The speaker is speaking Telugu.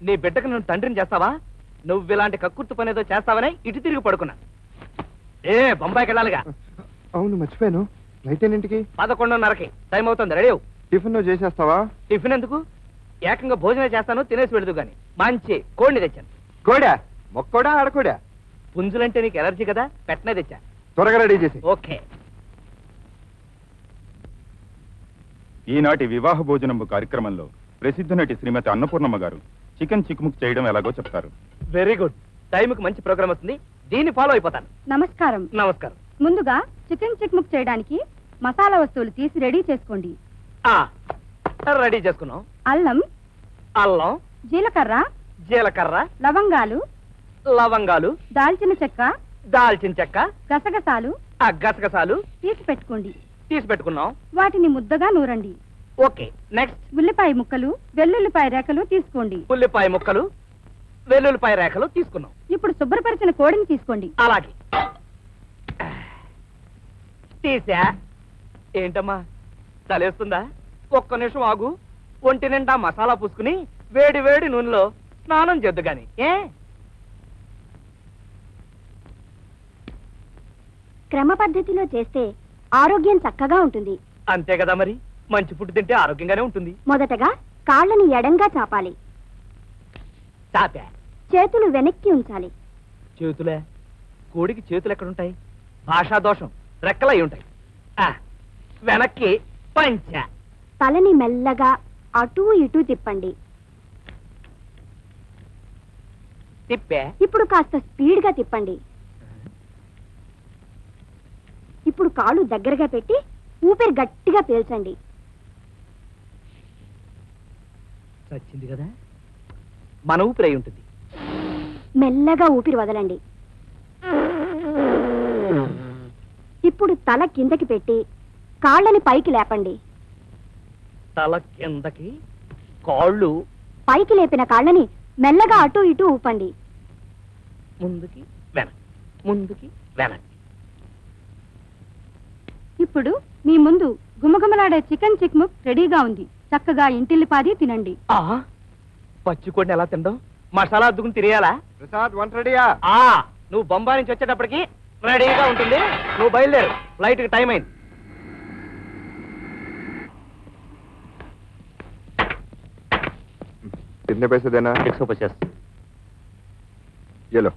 నీ బిడ్డకు నువ్వు తండ్రిని చేస్తావా? నువ్వు ఇలాంటి కక్కుర్తి పని ఏదో చేస్తావనే ఇటు తిరిగి పడుకున్నా. బొంబాయికి వెళ్ళాలిగా. అవును మర్చిపోయాను. ఫ్లైట్ ఎన్నింటికి? 11:30కి. టైం అవుతుంది, రెడీ. టిఫిన్ నువ్వు చేసేస్తావా? టిఫిన్ ఎందుకు, ఏకంగా భోజనం చేస్తాను, తినేసి వెళదు గాని. మంచి కోడిని తెచ్చాను. కోడా? మొక్కోడా ఆడకోడా? పుంజులంటే నీకు ఎలర్జీ కదా, పెట్టనే తెచ్చా. త్వరగా రెడీ చేసి. ఓకే. ఈనాటి వివాహ భోజనం కార్యక్రమంలో ప్రసిద్ధ నటి శ్రీమతి అన్నపూర్ణమ్మ గారు చికెన్ చిక్ముక్ చేయడం ఎలాగో చెప్తారు. Very good. టైంకి మంచి ప్రోగ్రామ్ వస్తుంది, దీన్ని ఫాలో అయిపోతాను. నమస్కారం. నమస్కారం. ముందుగా చికెన్ చిక్ముక్ చేయడానికి మసాలా వస్తువులు తీసి రెడీ చేసుకోండి. రెడీ చేసుకున్నాం. అల్లం, అల్లం, జీలకర్ర, జీలకర్ర, లవంగాలు, లవంగాలు, దాల్చిన చెక్క, దాల్చిన చెక్క, గసగసాలు, గసగసాలు తీసి పెట్టుకోండి. తీసి పెట్టుకున్నాం. వాటిని ముద్దగా నూరండి. ఓకే. నెక్స్ట్ ఉల్లిపాయ ముక్కలు, వెల్లుల్లిపాయ రేఖలు తీసుకోండి. ఉల్లిపాయ ముక్కలు, వెల్లుల్లిపాయ రేఖలు తీసుకున్నాం. ఇప్పుడు శుభ్రపరిచిన కోడిని తీసుకోండి. అలాగే తీసా. ఏంటమ్మా తలేస్తుందా? ఒక్క నిమిషం ఆగు. ఒంటి నిండా మసాలా పూసుకుని వేడి వేడి నూనెలో స్నానం చేద్దు గాని. క్రమ పద్ధతిలో చేస్తే ఆరోగ్యం చక్కగా ఉంటుంది. అంతే కదా మరి, మంచి ఫుడ్ తింటే ఆరోగ్యంగానే ఉంటుంది. మొదటగా కాళ్ళని ఎడంగా చాపాలి. చాపా. చేతులు వెనక్కి ఉంచాలి. చేతులే? కోడికి చేతులు ఎక్కడుంటాయి? భాషా దోషం, రెక్కలై ఉంటాయి. వెనక్కి పంచ. తలని మెల్లగా అటూ ఇటూ తిప్పండి. తిప్పే. ఇప్పుడు కాస్త స్పీడ్ గా తిప్పండి. ఇప్పుడు కాళ్ళు దగ్గరగా పెట్టి ఊపిరి గట్టిగా పీల్చండి. వచ్చింది కదా, మన ఊపిరి అయి ఉంటుంది. మెల్లగా ఊపిరి వదలండి. ఇప్పుడు తల కిందకి పెట్టి కాళ్ళని పైకి లేపండి. తల కిందకి, కాళ్ళు పైకి లేపిన కాళ్ళని మెల్లగా అటూ ఇటూ ఊపండి. ముందుకి వెనక్కి, ముందుకి వెనక్కి. ఇప్పుడు మీ ముందు గుమగుమలాడే చికెన్ చిక్ముక్ రెడీగా ఉంది. చక్కగా ఇంటిల్లిపాది తినండి. పచ్చి కోడిని ఎలా తినడం? మసాలా అద్దుకుని తినేయాలా? ప్రసాద్ వంట రెడీయా? నువ్వు బొంబాయి నుంచి వచ్చేటప్పటికి రెడీగా ఉంటుంది. నువ్వు బయలుదేరు, ఫ్లైట్ కి టైం అయింది. कितने पैसे देना है? 150. ये लो.